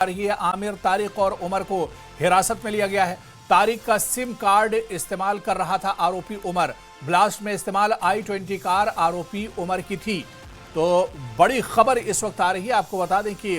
रही है। आमिर, तारिक और उमर को हिरासत में लिया गया है। तारिक का सिम कार्ड इस्तेमाल कर रहा था आरोपी उमर। ब्लास्ट में इस्तेमाल i20 कार आरोपी उमर की थी। तो बड़ी खबर इस वक्त आ रही है। आपको बता दें कि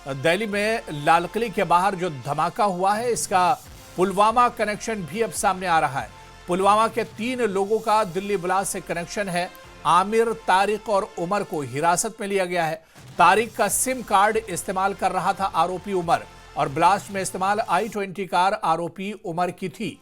दिल्ली में लाल किले के बाहर जो धमाका हुआ है, इसका पुलवामा कनेक्शन भी अब सामने आ रहा है। पुलवामा के 3 लोगों का दिल्ली ब्लास्ट से कनेक्शन है। आमिर, तारिक और उमर को हिरासत में लिया गया है। तारिक का सिम कार्ड इस्तेमाल कर रहा था आरोपी उमर और ब्लास्ट में इस्तेमाल i20 कार आरोपी उमर की थी।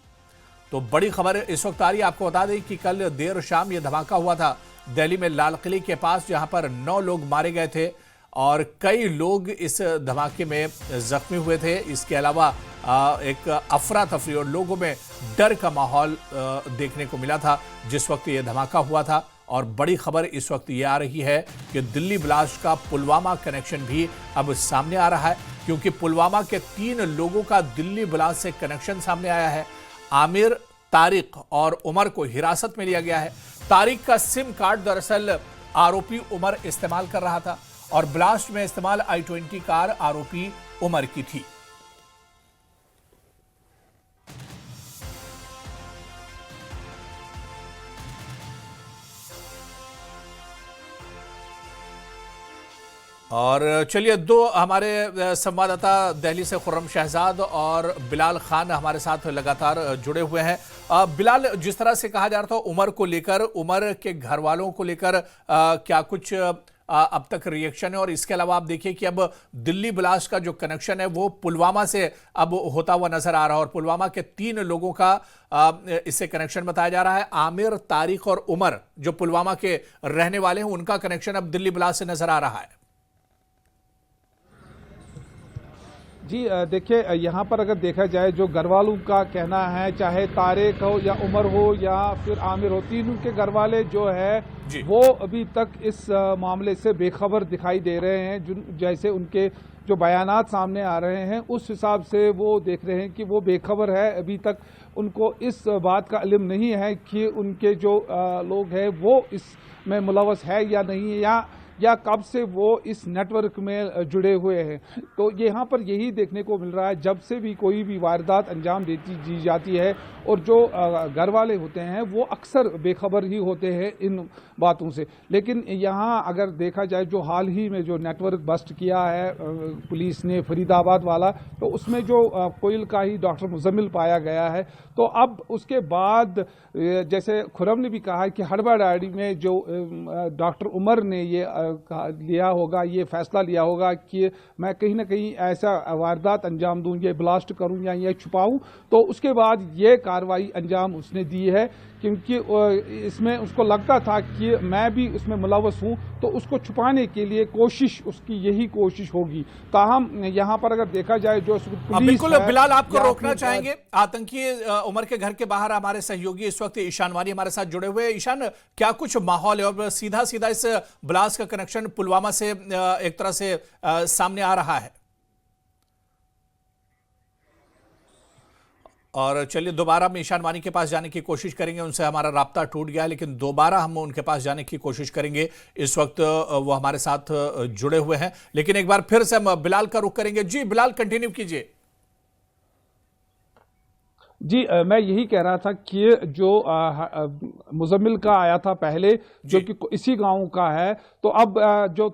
तो बड़ी खबर इस वक्त आ रही है। आपको बता दें कि कल देर शाम यह धमाका हुआ था दिल्ली में लाल किले के पास, जहां पर 9 लोग मारे गए थे और कई लोग इस धमाके में जख्मी हुए थे। इसके अलावा एक अफरा तफरी और लोगों में डर का माहौल देखने को मिला था जिस वक्त यह धमाका हुआ था। और बड़ी खबर इस वक्त ये आ रही है कि दिल्ली ब्लास्ट का पुलवामा कनेक्शन भी अब सामने आ रहा है, क्योंकि पुलवामा के 3 लोगों का दिल्ली ब्लास्ट से कनेक्शन सामने आया है। आमिर, तारिक और उमर को हिरासत में लिया गया है। तारिक का सिम कार्ड दरअसल आरोपी उमर इस्तेमाल कर रहा था और ब्लास्ट में इस्तेमाल i20 कार आरोपी उमर की थी। और चलिए, 2 हमारे संवाददाता दिल्ली से खुर्रम शहजाद और बिलाल खान हमारे साथ लगातार जुड़े हुए हैं। बिलाल, जिस तरह से कहा जा रहा था उमर को लेकर, उमर के घर वालों को लेकर क्या कुछ अब तक रिएक्शन है? और इसके अलावा आप देखिए कि अब दिल्ली ब्लास्ट का जो कनेक्शन है वो पुलवामा से अब होता हुआ नजर आ रहा है और पुलवामा के 3 लोगों का इससे कनेक्शन बताया जा रहा है। आमिर, तारिक और उमर जो पुलवामा के रहने वाले हैं, उनका कनेक्शन अब दिल्ली ब्लास्ट से नजर आ रहा है। जी देखिए, यहाँ पर अगर देखा जाए जो घर वालों का कहना है, चाहे तारिक हो या उमर हो या फिर आमिर हो, तीनों के घर वाले जो है वो अभी तक इस मामले से बेखबर दिखाई दे रहे हैं। जैसे उनके जो बयानात सामने आ रहे हैं उस हिसाब से वो देख रहे हैं कि वो बेखबर है। अभी तक उनको इस बात का इल्म नहीं है कि उनके जो लोग हैं वो इसमें मुलव्वस है या नहीं है, या कब से वो इस नेटवर्क में जुड़े हुए हैं। तो यहाँ पर यही देखने को मिल रहा है, जब से भी कोई भी वारदात अंजाम दी जाती है और जो घर वाले होते हैं वो अक्सर बेखबर ही होते हैं इन बातों से। लेकिन यहाँ अगर देखा जाए जो हाल ही में जो नेटवर्क बस्ट किया है पुलिस ने फरीदाबाद वाला, तो उसमें जो कोयल का ही डॉक्टर मुजम्मिल पाया गया है। तो अब उसके बाद जैसे खुर्रम ने भी कहा कि हड़बड़ाहड़ी में जो डॉक्टर उमर ने ये लिया होगा, ये फैसला लिया होगा कि मैं कहीं ना कहीं ऐसा वारदात अंजाम दूं, ये ब्लास्ट करूं या ये छुपाऊं, तो उसके बाद ये कार्रवाई अंजाम उसने दी है। क्योंकि इसमें उसको लगता था कि मैं भी उसमें मुलव्वस हूं, तो उसको छुपाने के लिए कोशिश, उसकी यही कोशिश होगी। ताहम यहाँ पर अगर देखा जाए जो पुलिस बिल्कुल बिलाल, आपको रोकना चाहेंगे। आतंकी उमर के घर के बाहर हमारे सहयोगी इस वक्त ईशान वानी हमारे साथ जुड़े हुए हैं। ईशान, क्या कुछ माहौल है? और सीधा सीधा इस ब्लास्ट का कनेक्शन पुलवामा से एक तरह से सामने आ रहा है। और चलिए, दोबारा हम ईशान वानी के पास जाने की कोशिश करेंगे। उनसे हमारा राब्ता टूट गया, लेकिन दोबारा हम उनके पास जाने की कोशिश करेंगे। इस वक्त वो हमारे साथ जुड़े हुए हैं, लेकिन एक बार फिर से हम बिलाल का रुख करेंगे। जी बिलाल, कंटिन्यू कीजिए। जी मैं यही कह रहा था कि जो मुजम्मिल का आया था पहले, जो कि इसी गांव का है, तो अब जो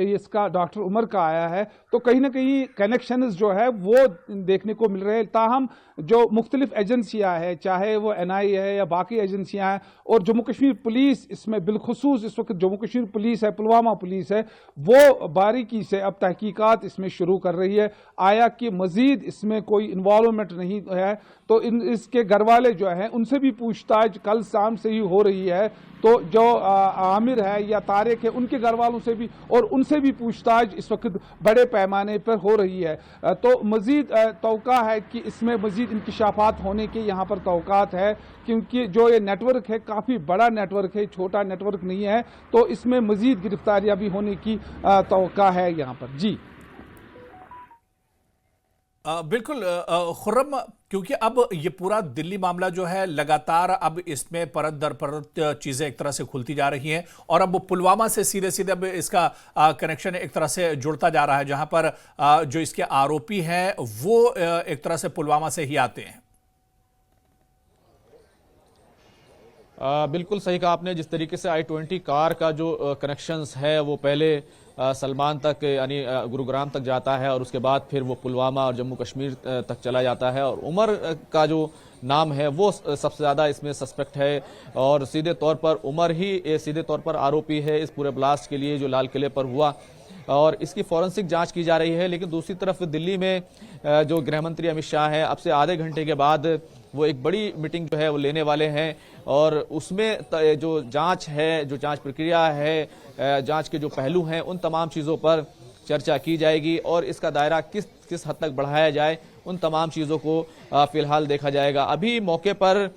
इसका डॉक्टर उमर का आया है, तो कहीं ना कहीं कनेक्शंस जो है वो देखने को मिल रहे हैं। ताहम जो मुख्तलिफ एजेंसियां हैं, चाहे वो NI है या बाकी एजेंसियां हैं, और जम्मू कश्मीर पुलिस इसमें बिलखुसूस इस वक्त जम्मू कश्मीर पुलिस है, पुलवामा पुलिस है, वो बारीकी से अब तहकीकात इसमें शुरू कर रही है। आया कि मजीद इसमें कोई इन्वॉल्वमेंट नहीं है, तो इसके घर वाले जो हैं उनसे भी पूछताछ कल शाम से ही हो रही है। तो जो आमिर है या तारिक है, उनके घर वालों से भी और उनसे भी पूछताछ इस वक्त बड़े पैमाने पर हो रही है। तो मजीद तौका है कि इसमें मजीद इंकिशाफात होने के यहाँ पर तौकात है, क्योंकि जो ये नेटवर्क है काफ़ी बड़ा नेटवर्क है, छोटा नेटवर्क नहीं है। तो इसमें मजीद गिरफ्तारियाँ भी होने की तौका है यहाँ पर। जी बिल्कुल खुर्रम, क्योंकि अब ये पूरा दिल्ली मामला जो है लगातार अब इसमें परत दर परत चीजें एक तरह से खुलती जा रही हैं और अब पुलवामा से सीधे सीधे अब इसका कनेक्शन एक तरह से जुड़ता जा रहा है, जहां पर जो इसके आरोपी हैं वो एक तरह से पुलवामा से ही आते हैं। बिल्कुल सही कहा आपने। जिस तरीके से i20 कार का जो कनेक्शंस है वो पहले सलमान तक यानी गुरुग्राम तक जाता है और उसके बाद फिर वो पुलवामा और जम्मू कश्मीर तक चला जाता है, और उमर का जो नाम है वो सबसे ज़्यादा इसमें सस्पेक्ट है और सीधे तौर पर उमर ही सीधे तौर पर आरोपी है इस पूरे ब्लास्ट के लिए जो लाल किले पर हुआ, और इसकी फॉरेंसिक जांच की जा रही है। लेकिन दूसरी तरफ दिल्ली में जो गृहमंत्री अमित शाह हैं अब से आधे घंटे के बाद वो एक बड़ी मीटिंग जो है वो लेने वाले हैं और उसमें जो जांच है, जो जांच प्रक्रिया है, जांच के जो पहलू हैं उन तमाम चीज़ों पर चर्चा की जाएगी और इसका दायरा किस हद तक बढ़ाया जाए उन तमाम चीज़ों को फिलहाल देखा जाएगा। अभी मौके पर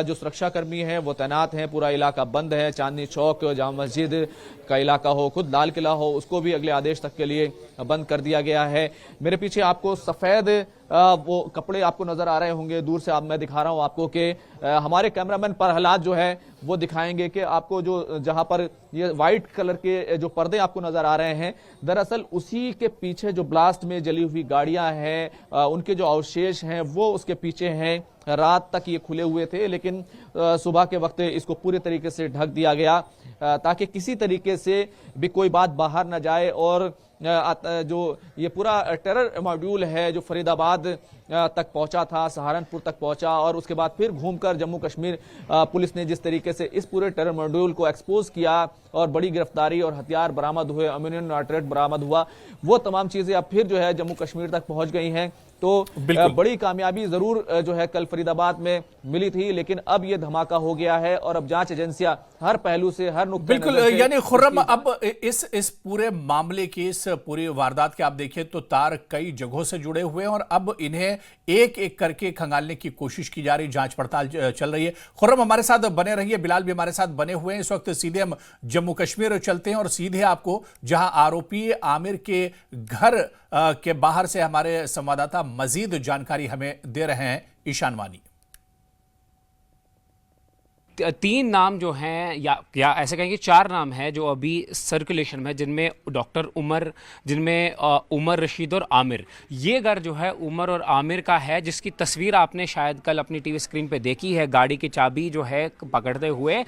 जो सुरक्षाकर्मी हैं वो तैनात हैं, पूरा इलाका बंद है। चांदनी चौक, जामा मस्जिद का इलाका हो, खुद लाल किला हो, उसको भी अगले आदेश तक के लिए बंद कर दिया गया है। मेरे पीछे आपको सफ़ेद वो कपड़े आपको नजर आ रहे होंगे, दूर से मैं दिखा रहा हूं आपको कि हमारे कैमरामैन पर हालात जो है वो दिखाएंगे कि आपको जो जहां पर ये व्हाइट कलर के जो पर्दे आपको नजर आ रहे हैं, दरअसल उसी के पीछे जो ब्लास्ट में जली हुई गाड़ियां हैं उनके जो अवशेष हैं वो उसके पीछे हैं। रात तक ये खुले हुए थे लेकिन सुबह के वक्त इसको पूरे तरीके से ढक दिया गया ताकि किसी तरीके से भी कोई बात बाहर न जाए और जो ये पूरा टेरर मॉड्यूल है जो फरीदाबाद तक पहुंचा था, सहारनपुर तक पहुंचा और उसके बाद फिर घूमकर जम्मू कश्मीर पुलिस ने जिस तरीके से इस पूरे टेरर मॉड्यूल को एक्सपोज किया और बड़ी गिरफ्तारी और हथियार बरामद हुए, अम्युनिशन नाइट्रेट बरामद हुआ, वो तमाम चीजें अब फिर जो है जम्मू कश्मीर तक पहुंच गई हैं। तो बड़ी कामयाबी जरूर जो है कल फरीदाबाद में मिली थी, लेकिन अब ये धमाका हो गया है और अब जांच एजेंसियां हर पहलू से, हर नुक्ते बिल्कुल, यानी खुर्रम अब इस पूरे मामले की, इस पूरी वारदात के आप देखिए तो तार कई जगहों से जुड़े हुए हैं और अब इन्हें एक एक करके खंगालने की कोशिश की जा रही, जांच पड़ताल चल रही है। खुर्रम हमारे साथ बने रहिए, बिलाल भी हमारे साथ बने हुए हैं। इस वक्त सीधे हम जम्मू कश्मीर चलते हैं और सीधे आपको जहां आरोपी आमिर के घर के बाहर से हमारे संवाददाता मजीद जानकारी हमें दे रहे हैं। ईशान वानी। 3 नाम जो हैं या ऐसे कहेंगे 4 नाम हैं जो अभी सर्कुलेशन में, जिनमें डॉक्टर उमर, जिनमें उमर, रशीद और आमिर। ये घर जो है उमर और आमिर का है, जिसकी तस्वीर आपने शायद कल अपनी टीवी स्क्रीन पे देखी है। गाड़ी की चाबी जो है पकड़ते हुए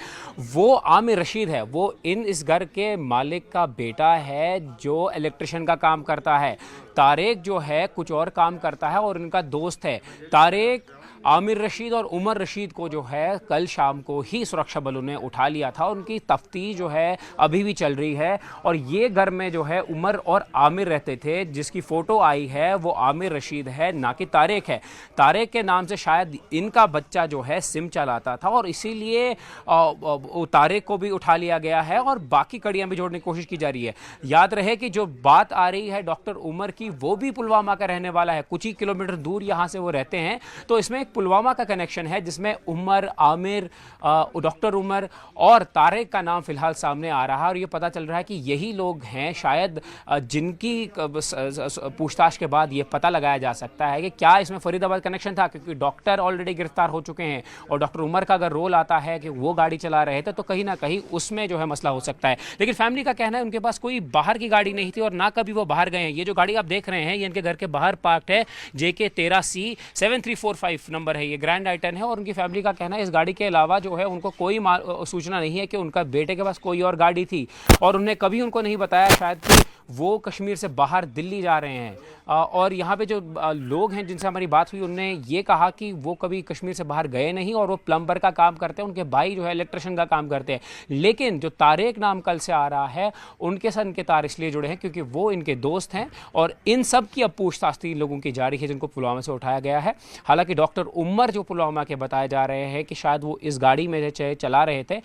वो आमिर रशीद है, वो इस घर के मालिक का बेटा है जो इलेक्ट्रिशियन का काम करता है। तारेक जो है कुछ और काम करता है और इनका दोस्त है। तारेक, आमिर रशीद और उमर रशीद को जो है कल शाम को ही सुरक्षा बलों ने उठा लिया था। उनकी तफ्तीश जो है अभी भी चल रही है और ये घर में जो है उमर और आमिर रहते थे। जिसकी फ़ोटो आई है वो आमिर रशीद है, ना कि तारेक है। तारेक के नाम से शायद इनका बच्चा जो है सिम चलाता था और इसीलिए तारेक को भी उठा लिया गया है और बाकी कड़ियाँ भी जोड़ने की कोशिश की जा रही है। याद रहे कि जो बात आ रही है डॉक्टर उमर की, वो भी पुलवामा का रहने वाला है, कुछ ही किलोमीटर दूर यहाँ से वो रहते हैं। तो इसमें पुलवामा का कनेक्शन है जिसमें उमर, आमिर, डॉक्टर उमर और तारेक का नाम फिलहाल सामने आ रहा है और ये पता चल रहा है कि यही लोग हैं शायद जिनकी पूछताछ के बाद ये पता लगाया जा सकता है कि क्या इसमें फरीदाबाद कनेक्शन था, क्योंकि डॉक्टर ऑलरेडी गिरफ्तार हो चुके हैं और डॉक्टर उमर का अगर रोल आता है कि वो गाड़ी चला रहे थे तो कहीं ना कहीं उसमें जो है मसला हो सकता है। लेकिन फैमिली का कहना है उनके पास कोई बाहर की गाड़ी नहीं थी और ना कभी वो बाहर गए हैं। ये जो गाड़ी आप देख रहे हैं ये इनके घर के बाहर पार्क्ड है, JK 13C 7345 नंबर है, ये ग्रैंड आइटन है और उनकी फैमिली का कहना है इस गाड़ी के अलावा जो है उनको कोई सूचना नहीं है कि उनका बेटे के पास कोई और गाड़ी थी और उन्हें कभी उनको नहीं बताया शायद कि वो कश्मीर से बाहर दिल्ली जा रहे हैं। और यहाँ पे जो लोग हैं जिनसे हमारी बात हुई उन्होंने ये कहा कि वो कभी कश्मीर से बाहर गए नहीं और वो प्लम्बर का काम करते हैं, उनके भाई जो है इलेक्ट्रिशियन का काम करते हैं। लेकिन जो तारेक नाम कल से आ रहा है उनके साथ इनके तार इसलिए जुड़े हैं क्योंकि वो इनके दोस्त हैं और इन सब की अब पूछताछ 3 लोगों की जारी है जिनको पुलवामा से उठाया गया है। हालांकि डॉक्टर उमर जो पुलवामा के बताए जा रहे हैं कि शायद वो इस गाड़ी में चला रहे थे